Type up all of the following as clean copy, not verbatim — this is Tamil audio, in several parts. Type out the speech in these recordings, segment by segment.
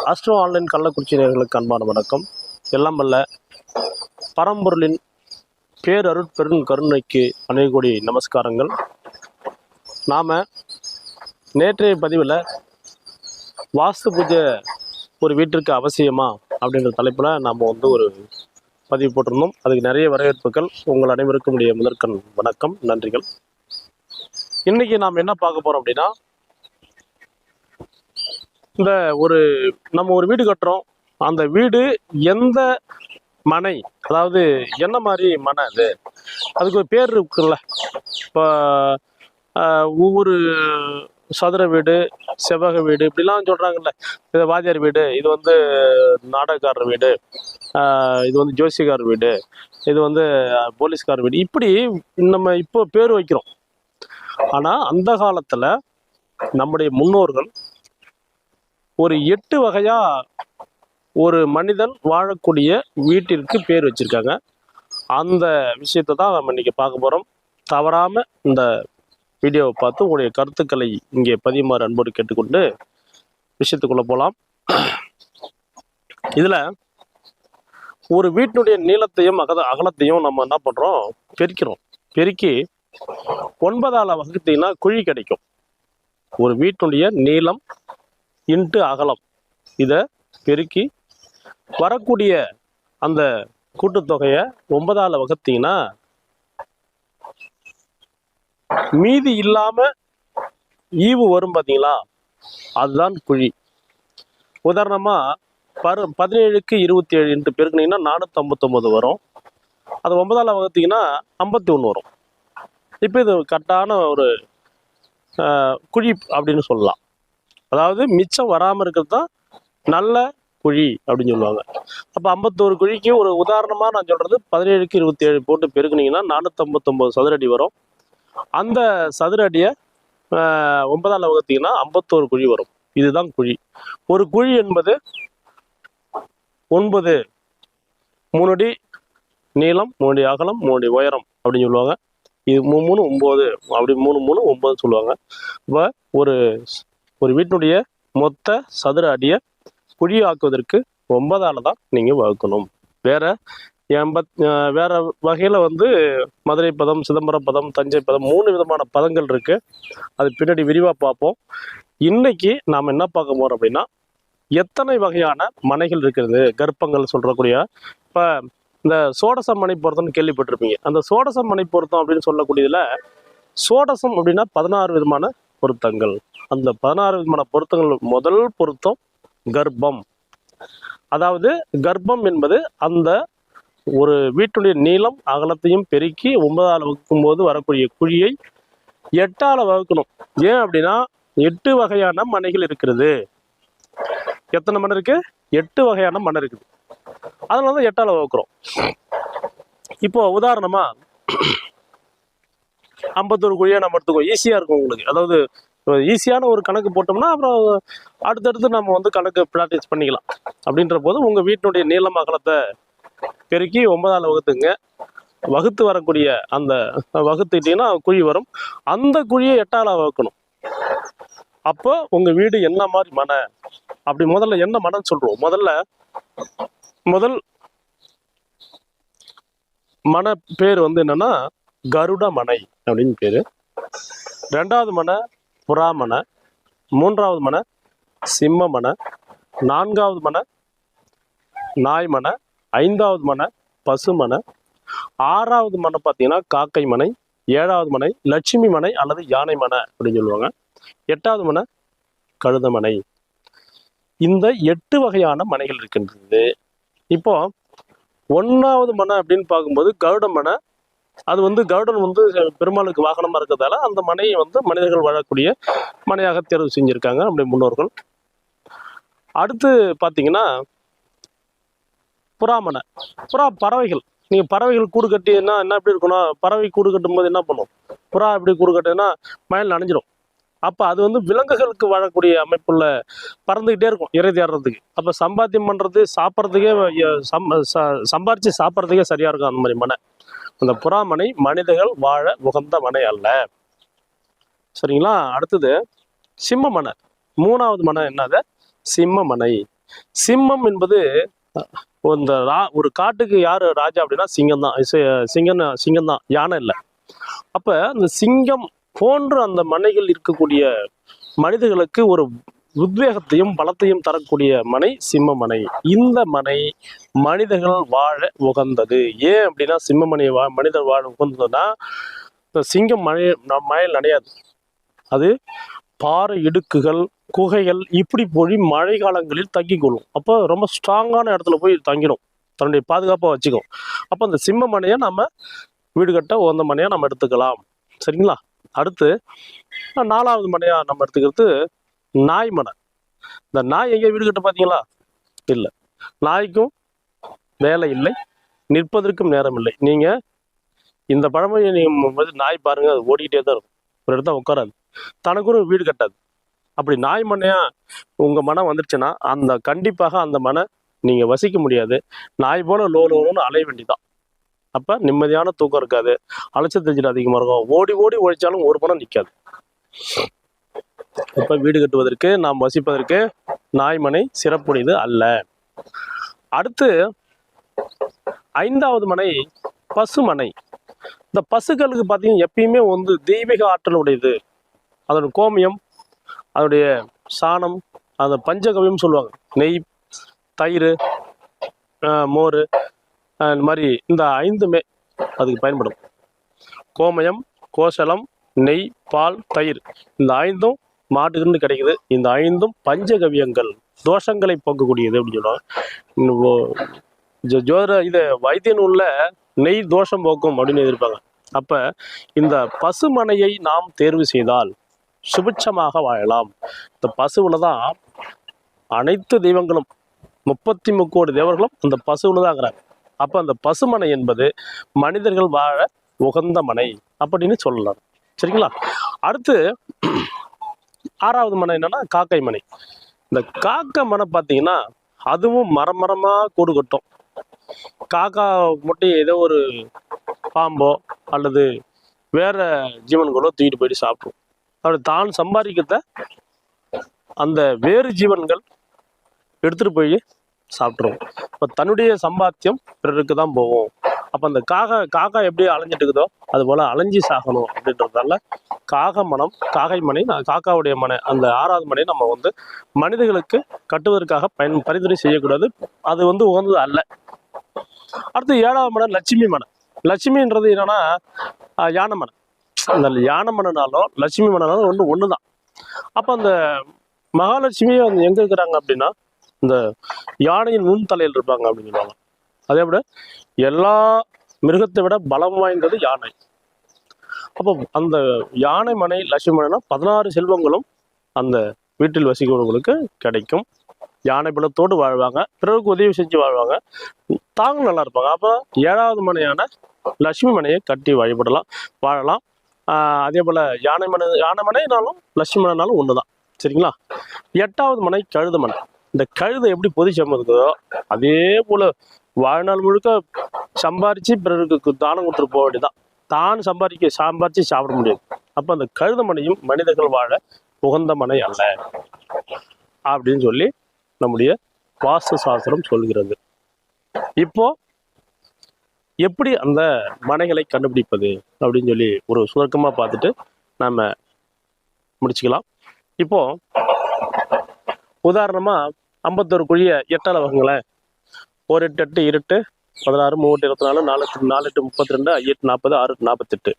அஸ்ட்ரோ ஆன்லைன் கள்ளக்குறிச்சி நேயர்களுக்கு அன்பான வணக்கம். எல்லாம் வல்ல பரம்பொருளின் பேரருட் பெருங்கருணைக்கு அநேக கோடி நமஸ்காரங்கள். நாம் நேற்றைய பதிவில் வாஸ்து பூஜை ஒரு வீட்டிற்கு அவசியமா அப்படின்ற தலைப்பில் நாம் ஒரு பதிவு போட்டிருந்தோம். அதுக்கு நிறைய வரவேற்புகள். உங்கள் அனைவருக்கும் உடைய முதற்கண் வணக்கம், நன்றிகள். இன்றைக்கி நாம் என்ன பார்க்க போகிறோம் அப்படின்னா, இந்த நம்ம ஒரு வீடு கட்டுறோம். அந்த வீடு எந்த மனை, அதாவது என்ன மாதிரி மனை, அதுக்கு ஒரு பேர் இருக்குல்ல. இப்போ ஒவ்வொரு சதுர வீடு, செவ்வக வீடு இப்படிலாம் சொல்கிறாங்கல்ல. இது வாத்தியார் வீடு, இது நாடகக்காரர் வீடு, இது ஜோசியக்கார் வீடு, இது போலீஸ்கார் வீடு, இப்படி நம்ம இப்போ பேர் வைக்கிறோம். ஆனால் அந்த காலத்தில் நம்முடைய முன்னோர்கள் ஒரு 8 வகையா ஒரு மனிதன் வாழக்கூடிய வீட்டிற்கு பேர் வச்சிருக்காங்க. அந்த விஷயத்தை தான் நம்ம இன்னைக்கு பார்க்க போகிறோம். தவறாமல் இந்த வீடியோவை பார்த்து உங்களுடைய கருத்துக்களை இங்கே பதியுமாறு அன்போடு கேட்டுக்கொண்டு விஷயத்துக்குள்ளே போகலாம். இதில் ஒரு வீட்டினுடைய நீளத்தையும் அகலத்தையும் நம்ம என்ன பண்ணுறோம், பெருக்கிறோம். பெருக்கி 9ஆல் வகுத்தீங்கன்னா குழி கிடைக்கும். ஒரு வீட்டினுடைய நீளம் இன்ட்டு அகலம், இதை பெருக்கி வரக்கூடிய அந்த கூட்டுத்தொகையை 9ஆல் வகுத்தீங்கன்னா மீதி இல்லாம ஈவு வரும் பார்த்தீங்களா, அதுதான் குழி. உதாரணமா 17க்கு 27 பெருக்குனீங்கன்னா 459 வரும். அது 9ஆல் வகுத்தீங்கன்னா 51 வரும். இப்போ இது கரெக்டான ஒரு குழி அப்படின்னு சொல்லலாம். அதாவது மிச்சம் வராமல் இருக்கிறது தான் நல்ல குழி அப்படின்னு சொல்லுவாங்க. அப்போ 51 குழிக்கு ஒரு உதாரணமாக நான் சொல்கிறது, 17க்கு 27 போட்டு பெருக்குனீங்கன்னா 459 சதுர அடி வரும். அந்த சதுர அடியை 9ஆல் வகுத்தீங்கன்னா 51 குழி வரும். இதுதான் குழி. ஒரு குழி என்பது 9, 3 அடி நீளம், 3 அடி அகலம், 3 அடி உயரம் அப்படின்னு சொல்லுவாங்க. இது 3 3 9, அப்படி 3 3 9 சொல்லுவாங்க. இப்போ ஒரு வீட்டினுடைய மொத்த சதுர அடியை குழி ஆக்குவதற்கு 9ஆல் தான் நீங்கள் வகுக்கணும். வேற வகையில் மதுரை பதம், சிதம்பரம் பதம், தஞ்சை பதம், 3 விதமான பதங்கள் இருக்கு. அது பின்னாடி விரிவாக பார்ப்போம். இன்னைக்கு நாம் என்ன பார்க்க போறோம் அப்படின்னா, எத்தனை வகையான மனைகள் இருக்கிறது, கர்ப்பங்கள் சொல்றக்கூடிய. இப்போ இந்த சோடச மனை பொருத்தம்னு கேள்விப்பட்டிருப்பீங்க. அந்த சோடச மனை பொருத்தம் அப்படின்னு சொல்லக்கூடியதுல சோடசம் அப்படின்னா 16 விதமான பொருத்தங்கள். அந்த 16 விதமான பொருத்தங்கள் முதல் பொருத்தம் கர்ப்பம். அதாவது கர்ப்பம் என்பது அந்த ஒரு வீட்டுடைய நீளம் அகலத்தையும் பெருக்கி 9ஆல் வகுக்கும் போது வரக்கூடிய குழியை 8ஆல் வகுக்கணும். ஏன் அப்படின்னா 8 வகையான மனைகள் இருக்கிறது. எத்தனை மனை இருக்கு? 8 வகையான மனை இருக்குது. அதனால தான் 8ஆல் வகுக்கிறோம். இப்போ உதாரணமா 51 குழியை நம்ம எடுத்துக்கோ, ஈஸியா இருக்கும் உங்களுக்கு. அதாவது ஈஸியான ஒரு கணக்கு போட்டோம்னா அப்புறம் அடுத்தடுத்து நம்ம கணக்கு ப்ராக்டிஸ் பண்ணிக்கலாம். அப்படின்ற போது உங்க வீட்டினுடைய நீளம் அகலத்தை பெருக்கி 9ஆல் வகுத்துங்க. வகுத்து வரக்கூடிய அந்த வகுத்துக்கிட்டீங்கன்னா குழி வரும். அந்த குழியை 8ஆல் வகுக்கணும். அப்போ உங்க வீடு என்ன மாதிரி மனை அப்படி முதல்ல என்ன மனைன்னு சொல்றோம். முதல் மனை பேர் என்னன்னா கருட மனை அப்படின்னு பேரு. 2வது மனை புறாமனை, 3வது மனை சிம்ம மனை, 4வது மனை நாய் மனை, 5வது மனை பசு மனை, 6வது மனை பார்த்தீங்கன்னா காக்கை மனை, 7வது மனை லட்சுமி மனை அல்லது யானை மனை அப்படின்னு சொல்லுவாங்க, 8வது மனை கழுத மனை. இந்த 8 வகையான மனைகள் இருக்கின்றது. இப்போ 1வது மனை அப்படின்னு பார்க்கும்போது கருட மனை. அது கருடன் பெருமாளுக்கு வாகனமா இருக்கிறதால அந்த மனையை மனிதர்கள் வாழக்கூடிய மனையாக தேர்வு செஞ்சிருக்காங்க நம்முடைய முன்னோர்கள். அடுத்து பார்த்தீங்கன்னா புறாமனை. பறவைகள். நீங்க பறவைகள் கூடு கட்டினா என்ன எப்படி இருக்கணும், பறவை கூடு கட்டும் போது என்ன பண்ணும், புறா எப்படி கூடு கட்டுதுன்னா மழையில் நனைஞ்சிடும். அப்போ அது விலங்குகளுக்கு வாழக்கூடிய அமைப்புள்ள பறந்துக்கிட்டே இருக்கும் இறை தேடுறதுக்கு. அப்போ சம்பாத்தியம் பண்ணுறது, சாப்பிட்றதுக்கே சம்பாரித்து சாப்பிட்றதுக்கே சரியாக இருக்கும் அந்த மாதிரி மனை. அந்த புறாமனை மனிதர்கள் வாழ உகந்த மனை அல்ல. சரிங்களா? அடுத்தது சிம்ம மனை. 3வது மனை என்னது? சிம்ம மனை. சிம்மம் என்பது இந்த ஒரு காட்டுக்கு யாரு ராஜா அப்படின்னா சிங்கம் தான். சிங்கம் தான், யானை இல்லை. அப்ப அந்த சிங்கம் போன்ற அந்த மனைகள் இருக்கக்கூடிய மனிதர்களுக்கு ஒரு உத்வேகத்தையும் பலத்தையும் தரக்கூடிய மனை சிம்ம மனை. இந்த மனை மனிதர்கள் வாழ உகந்தது. ஏன் அப்படின்னா சிம்ம மனை மனிதர் வாழ உகந்ததுன்னா, இந்த சிங்கம் மழையில் நனையாது. அது பாறை இடுக்குகள், குகைகள் இப்படி போய் மழை காலங்களில் தங்கிக்கொள்ளும். அப்போ ரொம்ப ஸ்ட்ராங்கான இடத்துல போய் தங்கிடும், தன்னுடைய பாதுகாப்பாக வச்சுக்கும். அப்போ அந்த சிம்ம மனையை நம்ம வீடு கட்ட உகந்த மனையாக நம்ம எடுத்துக்கலாம். சரிங்களா? அடுத்து 4வது மனையாக நம்ம எடுத்துக்கிறது நாய் மனை. இந்த நாய் எங்கே வீடு கட்ட பார்த்தீங்களா? இல்லை. நாய்க்கும் வேலை இல்லை, நிற்பதற்கும் நேரம் இல்லை. நீங்கள் இந்த பழமொழியை நீங்கள் நாய் பாருங்க, அது ஓடிக்கிட்டே தான் இருக்கும், ஒரு இடத்த உட்காராது, தனக்கு ஒரு வீடு கட்டாது. அப்படி நாய் மனையா உங்கள் மனம் வந்துருச்சுன்னா அந்த கண்டிப்பாக அந்த மனை நீங்கள் வசிக்க முடியாது. நாய் போல லோன்னு அலைய வேண்டிதான். அப்போ நிம்மதியான தூக்கம் இருக்காது, அலைச்சல் தெரிஞ்சிட்டு அதிகமாக இருக்கும். ஓடி ஓடி ஒழிச்சாலும் ஒரு மனம் நிற்காது. இப்போ வீடு கட்டுவதற்கு நாம் வசிப்பதற்கு நாய் மனை சிறப்புடையது அல்ல. அடுத்து 5வது மனை பசுமனை. இந்த பசுக்களுக்கு பார்த்தீங்கன்னா எப்பயுமே தெய்வீக ஆற்றல் உடையது. அதோட கோமியம், அதோடைய சாணம், அந்த பஞ்சகவியம் சொல்லுவாங்க. நெய், தயிர், மோர், இந்த மாதிரி இந்த 5மே அதுக்கு பயன்படும். கோமயம், கோசலம், நெய், பால், தயிர், இந்த 5ம் மாட்டுக்குன்னு கிடைக்குது. இந்த 5ம் பஞ்சகவியங்கள், தோஷங்களை போக்கக்கூடியது அப்படின்னு சொல்லுவாங்க. ஜோதிட இது வைத்திய நூல்ல நெய் தோஷம் போக்கும் அப்படின்னு எதிர்ப்பாங்க. அப்ப இந்த பசுமனையை நாம் தேர்வு செய்தால் சுபிட்சமாக வாழலாம். இந்த பசுவில் தான் அனைத்து தெய்வங்களும் 33 கோடி தேவர்களும் அந்த பசுவில் தான் இருக்கிறாங்க. அப்போ அந்த பசுமனை என்பது மனிதர்கள் வாழ உகந்த மனை அப்படின்னு சொல்லலாம். சரிங்களா? அடுத்து 6வது மனை என்னன்னா காக்கை மனை. இந்த காக்கை மனை பார்த்தீங்கன்னா அதுவும் மரமாக கூடு கட்டும். காக்கா மட்டும் ஏதோ ஒரு பாம்போ அல்லது வேற ஜீவன்களோ தூக்கிட்டு போயிட்டு சாப்பிடும். அப்படி தான் சம்பாதிக்கிறத அந்த வேறு ஜீவன்கள் எடுத்துட்டு போய் சாப்பிட்ருவோம். இப்போ தன்னுடைய சம்பாத்தியம் பிறருக்கு தான் போகும். அப்போ அந்த காக்கா எப்படி அலைஞ்சிட்டு இருக்குதோ அது போல அலைஞ்சி சாகணும் அப்படின்றதால காகை மனை, காக்காவுடைய மனை, அந்த 6வது மனை நம்ம மனிதர்களுக்கு கட்டுவதற்காக பரிந்துரை செய்யக்கூடாது. அது உகந்தது அல்ல. அடுத்து 7வது மனை லட்சுமி மனை. லட்சுமின்றது என்னன்னா யானை மனை. அந்த யானை மனைனாலும் லட்சுமி மனைனாலும் ஒன்று தான். அப்போ அந்த மகாலட்சுமியை எங்கே இருக்கிறாங்க அப்படின்னா இந்த யானையின் முன் தலையில் இருப்பாங்க அப்படின்னு சொல்லுவாங்க. அதே விட எல்லா மிருகத்தை விட பலம் வாய்ந்தது யானை. அப்போ அந்த யானை மனை லட்சுமி மனைனா 16 செல்வங்களும் அந்த வீட்டில் வசிக்கிறவங்களுக்கு கிடைக்கும். யானை பலத்தோடு வாழ்வாங்க, பிறருக்கு உதவி செஞ்சு வாழ்வாங்க, தாங்களும் நல்லா இருப்பாங்க. அப்போ 7வது மனையான லட்சுமி மனையை கட்டி வாழலாம். அதே போல் யானை மனைனாலும் லட்சுமி மனைனாலும் ஒன்று தான். சரிங்களா? 8வது மனை கழுத மனை. இந்த கழுதை எப்படி பொதிச்சம் இருக்குதோ அதே போல் வாழ்நாள் முழுக்க சம்பாரித்து பிறருக்கு தானம் கொடுத்துட்டு போக வேண்டியதான். தான் சம்பாரித்து சாப்பிட முடியாது. அப்போ அந்த கழுத மனையும் மனிதர்கள் வாழ உகந்த மனை அல்ல அப்படின்னு சொல்லி நம்முடைய வாஸ்து சாஸ்திரம் சொல்கிறது. இப்போ எப்படி அந்த மனைகளை கண்டுபிடிப்பது அப்படின்னு சொல்லி ஒரு சுருக்கமாக பார்த்துட்டு நம்ம முடிச்சுக்கலாம். இப்போ உதாரணமாக 51 குழியை 8ஆல் வகுங்களேன். 1 8 8 இருட்டு 16 3 24 4 4 8 32 8 40 6 48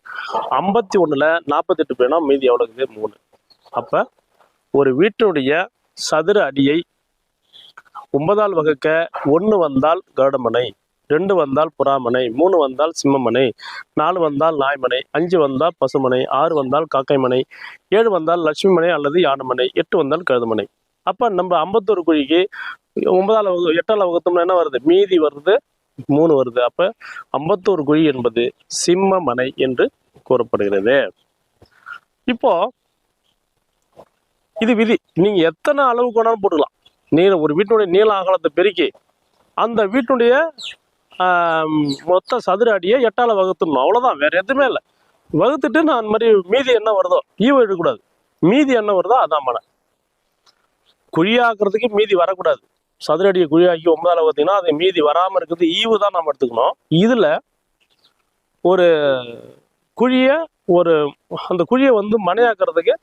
51ல் 48 பேனா மீதி எவ்வளோ இருக்குது? 3. அப்போ ஒரு வீட்டினுடைய சதுர அடியை 9ஆல் வகுக்க 1 வந்தால் கருடமனை, 2 வந்தால் புறாமனை, 3 வந்தால் சிம்மமனை, 4 வந்தால் நாய்மனை, 5 வந்தால் பசுமனை, 6 வந்தால் காக்கை மனை, 7 வந்தால் லட்சுமி மனை அல்லது யானைமனை, 8 வந்தால் கழுதுமனை. அப்போ நம்ம 51 குழிக்கு 8ஆல் வகுத்தோம்னா என்ன வருது? மீதி வருது 3 வருது. அப்போ 51 குழி என்பது சிம்ம மனை என்று கூறப்படுகிறது. இப்போ இது விதி. நீங்க எத்தனை அளவு கொண்டாலும் போட்டுக்கலாம். ஒரு வீட்டினுடைய நீள அகலத்தை பெருக்கி அந்த வீட்டினுடைய மொத்த சதுர அடியை 8ஆல் வகுத்துடணும். அவ்வளோதான், வேற எதுவுமே இல்லை. வகுத்துட்டு நான் அந்த மாதிரி மீதி என்ன வருதோ ஈவ எடுக்கக்கூடாது. மீதி என்ன வருதோ அதான் மனை. குழியாக்குறதுக்கு மீதி வரக்கூடாது. சதுரடியை குழியாக்கி 9ஆல் பார்த்தீங்கன்னா அது மீதி வராமல் இருக்குது ஈவு தான் நம்ம எடுத்துக்கணும். இதில் ஒரு குழியை அந்த குழியை வந்து மனையாக்குறதுக்கு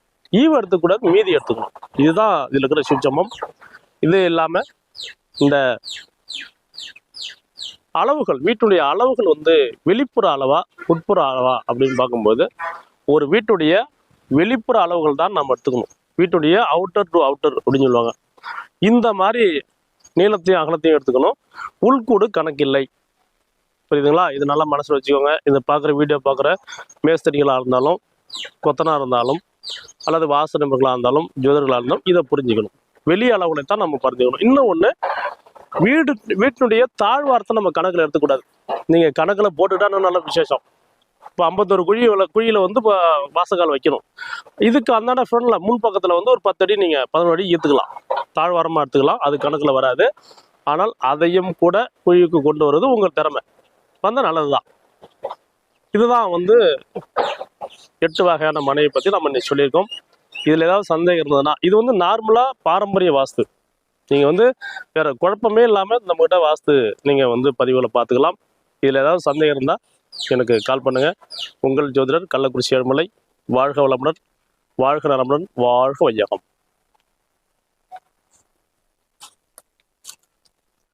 ஈவு எடுத்துக்கூடாது, மீதி எடுத்துக்கணும். இதுதான் இதில் இருக்கிற சூட்சமம். இது இல்லாமல் இந்த அளவுகள், வீட்டுடைய அளவுகள் வந்து வெளிப்புற அளவா உட்புற அளவா அப்படின்னு பார்க்கும்போது ஒரு வீட்டுடைய வெளிப்புற அளவுகள் தான் நம்ம எடுத்துக்கணும். வீட்டுடைய அவுட்டர் டு அவுட்டர் அப்படின்னு சொல்லுவாங்க. இந்த மாதிரி நீளத்தையும் அகலத்தையும் எடுத்துக்கணும். உள்கூடு கணக்கில்லை. புரியுதுங்களா? இது நல்லா மனசில் வச்சுக்கோங்க. இதை பார்க்குற வீடியோ பார்க்குற மேஸ்திரிகளாக இருந்தாலும், கொத்தனாக இருந்தாலும், அல்லது வாச நண்பர்களாக இருந்தாலும், ஜோதிடர்களாக இருந்தாலும் இதை புரிஞ்சுக்கணும். வெளி அளவுகளை தான் நம்ம பறிஞ்சுக்கணும். இன்னும் ஒன்று, வீட்டினுடைய தாழ்வாரத்தை நம்ம கணக்கில் எடுத்துக்கூடாது. நீங்கள் கணக்கில் போட்டுட்டா நல்ல விசேஷம். இப்போ 51 குழியில் வந்து இப்போ வாசக்கால் வைக்கணும். இதுக்கு அந்தாண்ட ஃப்ரண்டில் முன் பக்கத்தில் வந்து ஒரு 10 அடி நீங்கள் 11 அடி ஈர்த்துக்கலாம், தாழ்வாரமாக எடுத்துக்கலாம். அது கணக்கில் வராது. ஆனால் அதையும் கூட குழிக்கு கொண்டு வருவது உங்கள் திறமை வந்தால் நல்லது தான். இதுதான் வந்து 8 வகையான மனையை பற்றி நம்ம இன்னைக்கு சொல்லியிருக்கோம். இதில் ஏதாவது சந்தேகம் இருந்ததுன்னா, இது வந்து நார்மலாக பாரம்பரிய வாஸ்து. நீங்கள் வந்து வேறு குழப்பமே இல்லாமல் நம்மகிட்ட வாஸ்து நீங்கள் வந்து பதிவுகளை பார்த்துக்கலாம். இதில் ஏதாவது சந்தேகம் இருந்தால் எனக்கு கால் பண்ணுங்கள். உங்கள் ஜோதிடர் கள்ளக்குறிச்சி ஏழுமலை. வாழ்க வளமுடன், வாழ்க நலமுடன், வாழ்க வையகம்.